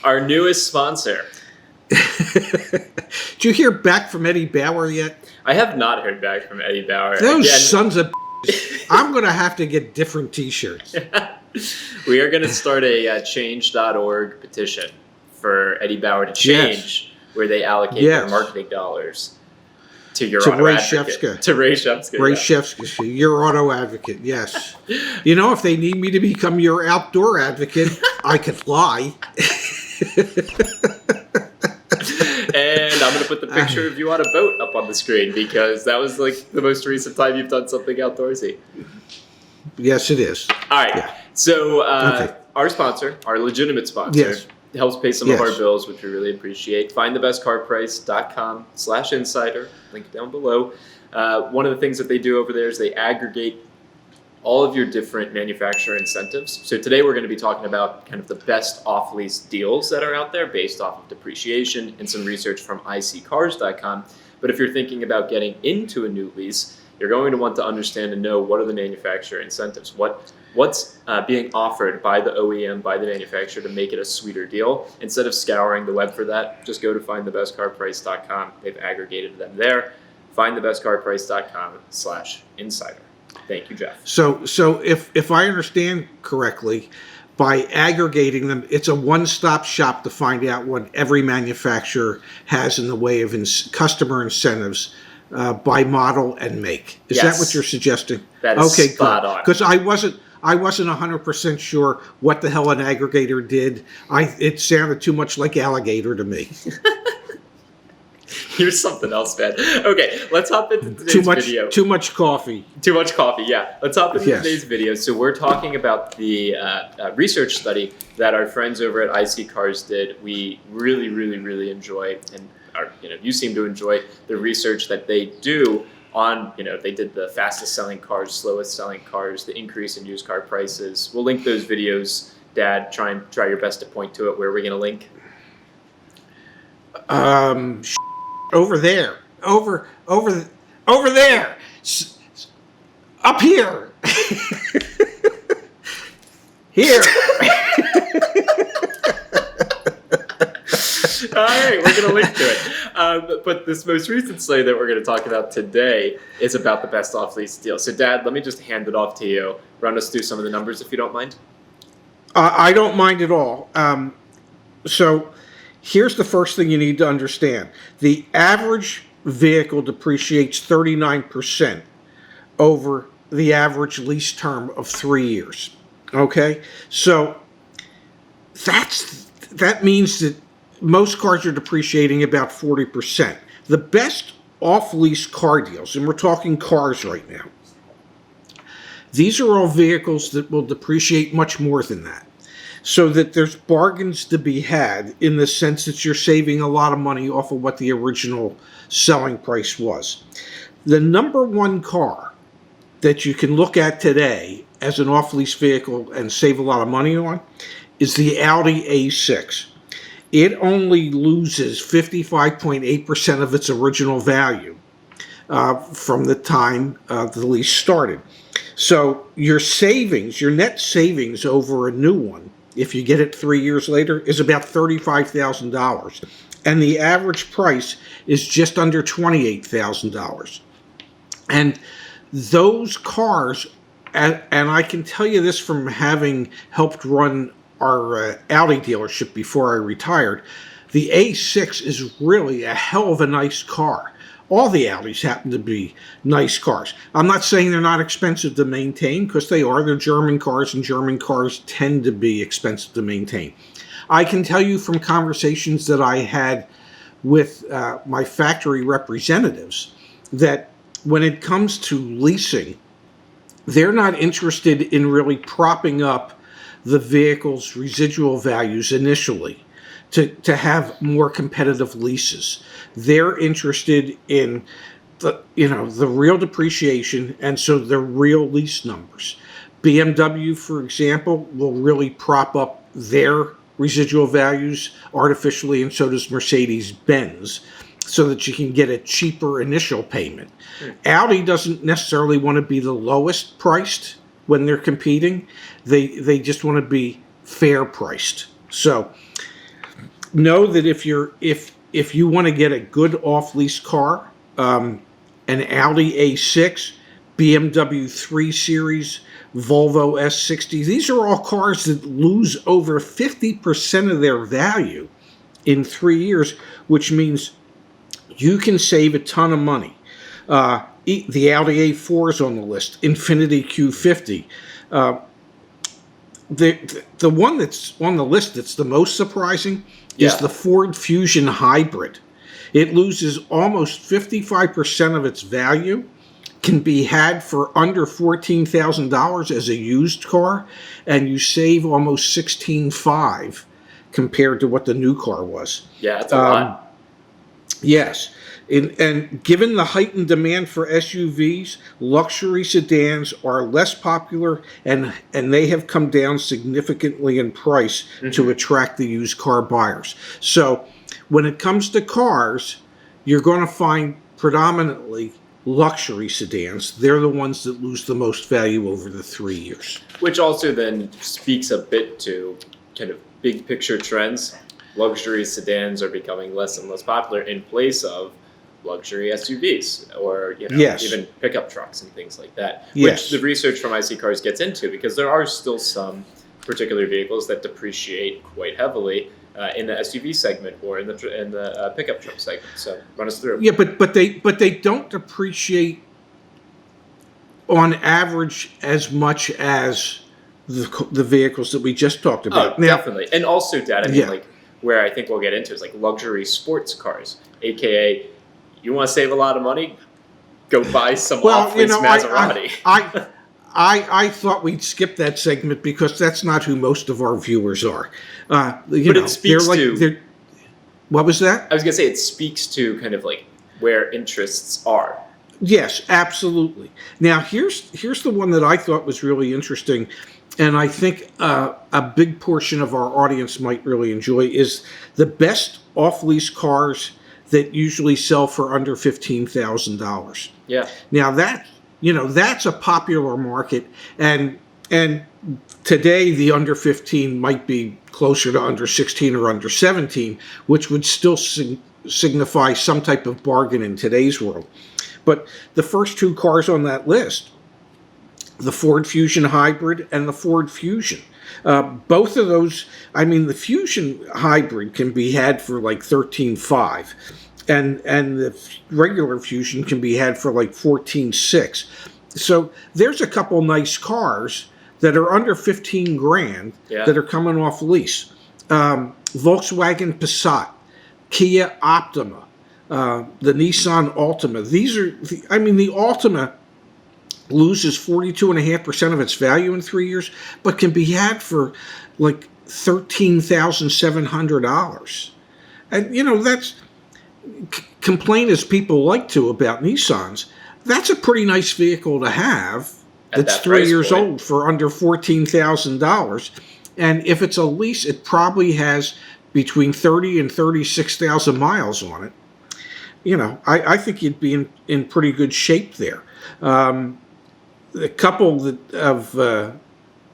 Our newest sponsor. Did you hear back from Eddie Bauer yet? I have not heard back from Eddie Bauer. Those sons of I'm going to have to get different T-shirts. We are going to start a change.org petition for Eddie Bauer to change where they allocate their marketing dollars to your auto Ray advocate. Shefska. To Ray Shefska. Ray Shefska, your auto advocate, yes. You know, if they need me to become your outdoor advocate, I could fly. And I'm going to put the picture of you on a boat up on the screen because that was like the most recent time you've done something outdoorsy. Yes, it is. All right. Yeah. So our sponsor, our legitimate sponsor, helps pay some of our bills, which we really appreciate. FindTheBestCarPrice.com/insider. Link down below. One of the things that they do over there is they aggregate all of your different manufacturer incentives. So today we're going to be talking about kind of the best off-lease deals that are out there based off of depreciation and some research from SKYROCKET.com. But if you're thinking about getting into a new lease, you're going to want to understand and know what are the manufacturer incentives, what's being offered by the OEM, by the manufacturer to make it a sweeter deal. Instead of scouring the web for that, just go to FindTheBestCarPrice.com. They've aggregated them there. FindTheBestCarPrice.com/insider. Thank you, Jeff. So if I understand correctly, by aggregating them, it's a one-stop shop to find out what every manufacturer has in the way of customer incentives by model and make. Is that what you're suggesting? That is spot on. Because I wasn't 100% sure what the hell an aggregator did. It sounded too much like alligator to me. Here's something else, man. Okay, let's hop into today's video. Too much coffee. Too much coffee, yeah. Let's hop into today's video. So we're talking about the research study that our friends over at IC Cars did. We really, really, really enjoy, and you seem to enjoy the research that they do on, they did the fastest selling cars, slowest selling cars, the increase in used car prices. We'll link those videos. Dad, try your best to point to it. Where are we going to link? Over there. Over there. Up here. Here. All right, we're going to link to it. But this most recent study that we're going to talk about today is about the best off-lease deal. So, Dad, let me just hand it off to you. Run us through some of the numbers, if you don't mind. I don't mind at all. So here's the first thing you need to understand. The average vehicle depreciates 39% over the average lease term of 3 years. Okay? So that means that most cars are depreciating about 40%. The best off-lease car deals, and we're talking cars right now, these are all vehicles that will depreciate much more than that. So that there's bargains to be had in the sense that you're saving a lot of money off of what the original selling price was. The number one car that you can look at today as an off-lease vehicle and save a lot of money on is the Audi A6. It only loses 55.8% of its original value from the time the lease started. So your savings, your net savings over a new one, if you get it 3 years later, is about $35,000. And the average price is just under $28,000. And those cars, and I can tell you this from having helped run our Audi dealership before I retired, the A6 is really a hell of a nice car. All the Audis happen to be nice cars. I'm not saying they're not expensive to maintain, because they are. They're German cars, and German cars tend to be expensive to maintain. I can tell you from conversations that I had with my factory representatives that when it comes to leasing, they're not interested in really propping up the vehicle's residual values initially to have more competitive leases. They're interested in the real depreciation, and so the real lease numbers. BMW, for example, will really prop up their residual values artificially, and so does Mercedes-Benz, so that you can get a cheaper initial payment. Audi doesn't necessarily want to be the lowest priced when they're competing. They just want to be fair priced. So know that if you want to get a good off-lease car, an Audi A6, BMW 3 Series, Volvo S60, these are all cars that lose over 50% of their value in 3 years, which means you can save a ton of money. The Audi A4 is on the list, Infiniti Q50. The one that's on the list that's the most surprising is the Ford Fusion Hybrid. It loses almost 55% of its value, can be had for under $14,000 as a used car, and you save almost $16,500 compared to what the new car was. Yeah, that's a lot. Yes. And given the heightened demand for SUVs, luxury sedans are less popular, and they have come down significantly in price to attract the used car buyers. So when it comes to cars, you're going to find predominantly luxury sedans. They're the ones that lose the most value over the 3 years. Which also then speaks a bit to kind of big picture trends. Luxury sedans are becoming less and less popular in place of luxury SUVs or even pickup trucks and things like that, which the research from IC Cars gets into, because there are still some particular vehicles that depreciate quite heavily in the SUV segment or in the pickup truck segment. So run us through. Yeah, but they don't depreciate on average as much as the vehicles that we just talked about. Oh, definitely. And also, Dad, I mean, like where I think we'll get into is like luxury sports cars, aka you want to save a lot of money, go buy some off-lease Maserati. I thought we'd skip that segment because that's not who most of our viewers are. It speaks to... What was that? I was going to say it speaks to kind of like where interests are. Yes, absolutely. Now, here's the one that I thought was really interesting, and I think a big portion of our audience might really enjoy, is the best off-lease cars that usually sell for under $15,000. Yeah. Now that's a popular market, and today the under 15 might be closer to under 16 or under 17, which would still signify some type of bargain in today's world. But the first two cars on that list, the Ford Fusion Hybrid and the Ford Fusion, both of those, I mean, the Fusion Hybrid can be had for like $13,500, and the regular Fusion can be had for like $14,600. So there's a couple nice cars that are under $15,000 that are coming off lease. Volkswagen Passat, Kia Optima, the Nissan Altima. These are, the Altima loses 42.5% of its value in 3 years, but can be had for like $13,700. And that's, complain as people like to about Nissans, that's a pretty nice vehicle to have. That's 3 years old for under $14,000. And if it's a lease, it probably has between 30 and 36,000 miles on it. I think you'd be in pretty good shape there. A couple of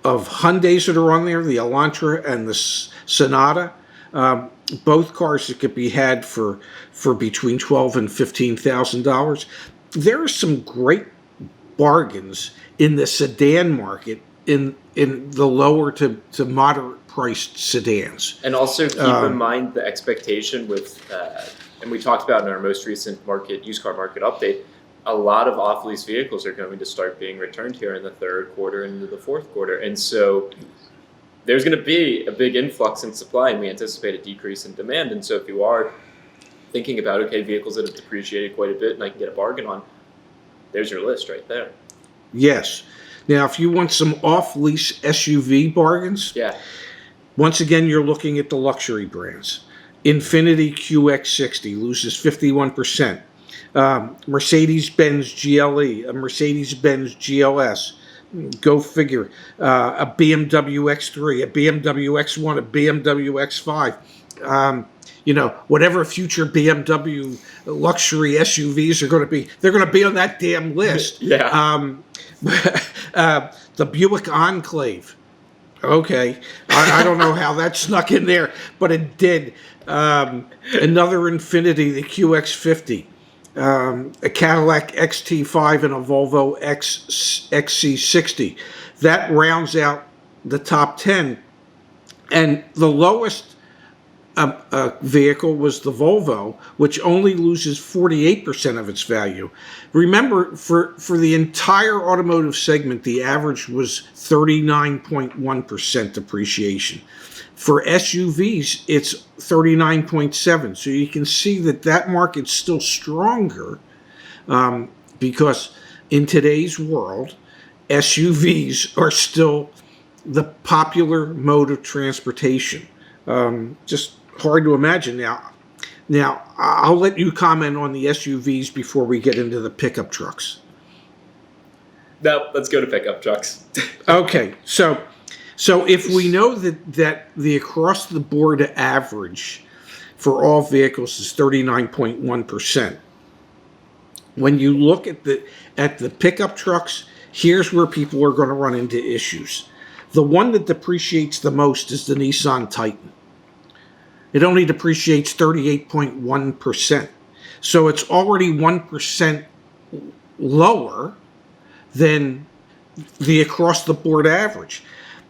Hyundais that are on there, the Elantra and the Sonata, both cars that could be had for between $12,000 and $15,000. There are some great bargains in the sedan market in the lower to moderate priced sedans. And also keep in mind the expectation with, and we talked about in our most recent used car market update, a lot of off-lease vehicles are going to start being returned here in the third quarter and into the fourth quarter. And so there's going to be a big influx in supply, and we anticipate a decrease in demand. And so if you are thinking about, okay, vehicles that have depreciated quite a bit and I can get a bargain on, there's your list right there. Yes. Now, if you want some off-lease SUV bargains, once again, you're looking at the luxury brands. Infiniti QX60 loses 51%. Mercedes-Benz GLE, a Mercedes-Benz GLS, go figure, a BMW X3, a BMW X1, a BMW X5. Whatever future BMW luxury SUVs are going to be, they're going to be on that damn list. Yeah. The Buick Enclave, Okay, I don't know how that snuck in there, but it did. Another Infiniti, the QX50, a Cadillac XT5, and a Volvo XC60. That rounds out the top 10. And the lowest vehicle was the Volvo, which only loses 48% of its value. Remember, for the entire automotive segment, the average was 39.1% depreciation. For SUVs, it's 39.7%. So you can see that market's still stronger because in today's world, SUVs are still the popular mode of transportation. Just hard to imagine now. Now, I'll let you comment on the SUVs before we get into the pickup trucks. No, let's go to pickup trucks. Okay, so if we know that the across the board average for all vehicles is 39.1%, when you look at the pickup trucks, here's where people are going to run into issues. The one that depreciates the most is the Nissan Titan. It only depreciates 38.1%. So it's already 1% lower than the across-the-board average.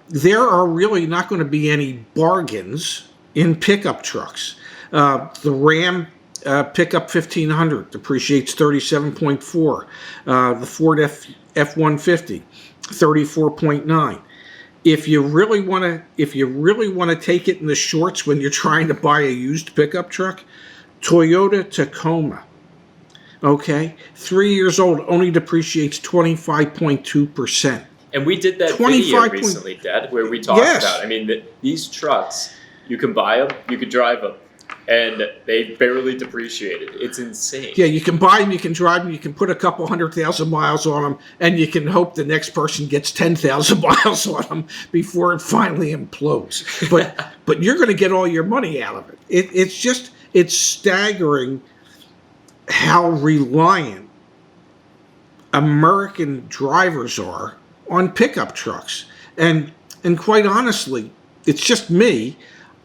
There are really not going to be any bargains in pickup trucks. The Ram pickup 1500 depreciates 37.4. The Ford F-150, 34.9. If you really want to take it in the shorts when you're trying to buy a used pickup truck, Toyota Tacoma, okay, 3 years old, only depreciates 25.2%. And we did that video recently, Dad, where we talked about, I mean, these trucks, you can buy them, you can drive them, and they barely depreciated. It's insane. Yeah, you can buy them, you can drive them, you can put a couple 100,000 miles on them, and you can hope the next person gets 10,000 miles on them before it finally implodes. But you're going to get all your money out of it. It's staggering how reliant American drivers are on pickup trucks. And quite honestly, it's just me.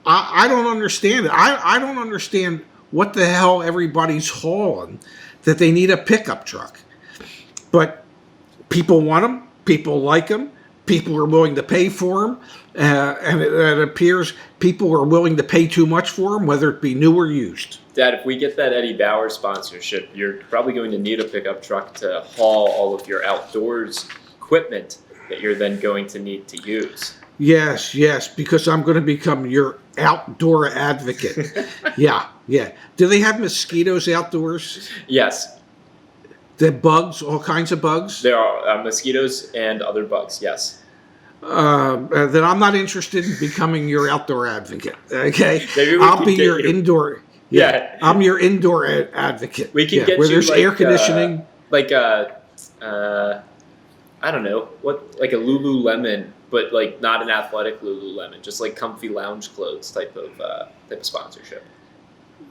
I don't understand it. I don't understand what the hell everybody's hauling that they need a pickup truck. But people want them. People like them. People are willing to pay for them. And it appears people are willing to pay too much for them, whether it be new or used. Dad, if we get that Eddie Bauer sponsorship, you're probably going to need a pickup truck to haul all of your outdoors equipment that you're then going to need to use. Yes, because I'm going to become your outdoor advocate. Yeah. Do they have mosquitoes outdoors? Yes. The bugs, all kinds of bugs? There are mosquitoes and other bugs, yes. Then I'm not interested in becoming your outdoor advocate, okay? I'll be your indoor. Yeah, I'm your indoor advocate. We can get where you there's air conditioning. I don't know, like a Lululemon, but like not an athletic Lululemon, just like comfy lounge clothes type of sponsorship.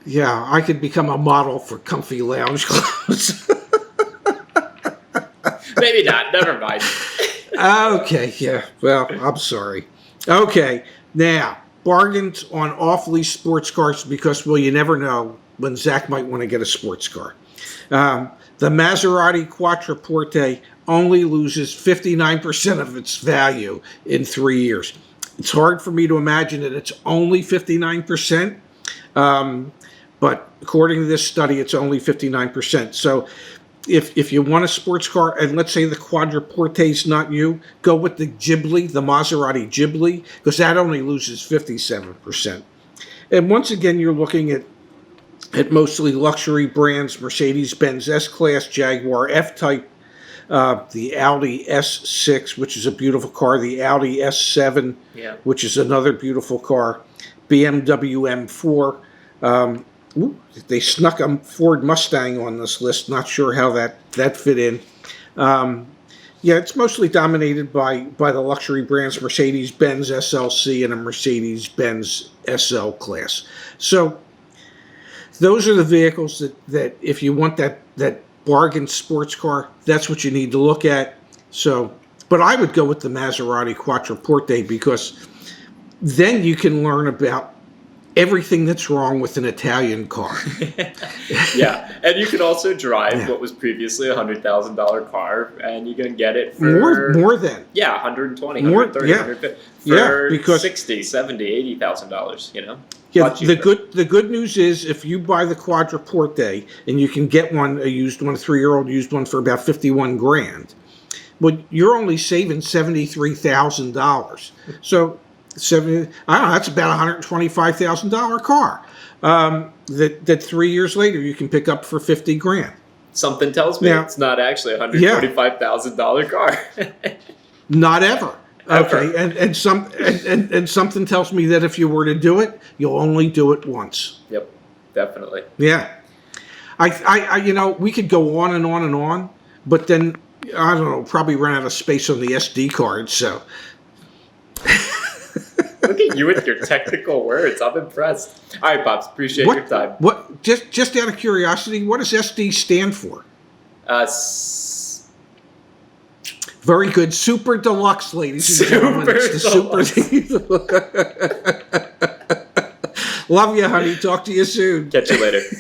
Yeah, I could become a model for comfy lounge clothes. Maybe not. Never mind. Okay, yeah. Well, I'm sorry. Okay, now bargains on off-lease sports cars because, well, you never know when Zach might want to get a sports car. The Maserati Quattroporte only loses 59% of its value in 3 years. It's hard for me to imagine that it's only 59%, but according to this study, it's only 59%. So if you want a sports car, and let's say the Quattroporte is not you, go with the Ghibli, the Maserati Ghibli, because that only loses 57%. And once again, you're looking at mostly luxury brands, Mercedes-Benz S-Class, Jaguar F-Type, the Audi S6, which is a beautiful car, the Audi S7, which is another beautiful car, BMW M4. They snuck a Ford Mustang on this list. Not sure how that fit in. It's mostly dominated by the luxury brands Mercedes-Benz SLC and a Mercedes-Benz SL class. So those are the vehicles that if you want that bargain sports car, that's what you need to look at. So But I would go with the Maserati Quattroporte because then you can learn about everything that's wrong with an Italian car. Yeah, and you can also drive what was previously $100,000 car, and you can get it for more than 120, 130, 150 for because $60,000, $70,000, $80,000. You know. Yeah, the good news is if you buy the Quattroporte and you can get one, a used one, a 3-year-old used one for about 51 grand. Well, you're only saving $73,000. So I don't know, that's about $125,000 car. That 3 years later you can pick up for 50 grand. Something tells me it's not actually a $125,000 car. Not ever. Okay, and something tells me that if you were to do it, you'll only do it once. Yep, definitely. Yeah, I you know, we could go on and on and on, but then I don't know, probably run out of space on the SD card. So look at you with your technical words. I'm impressed. All right, Pops, appreciate your time. What? Just out of curiosity, what does SD stand for? Very good. Super Deluxe, ladies and gentlemen. It's the Super. Love you, honey. Talk to you soon. Catch you later.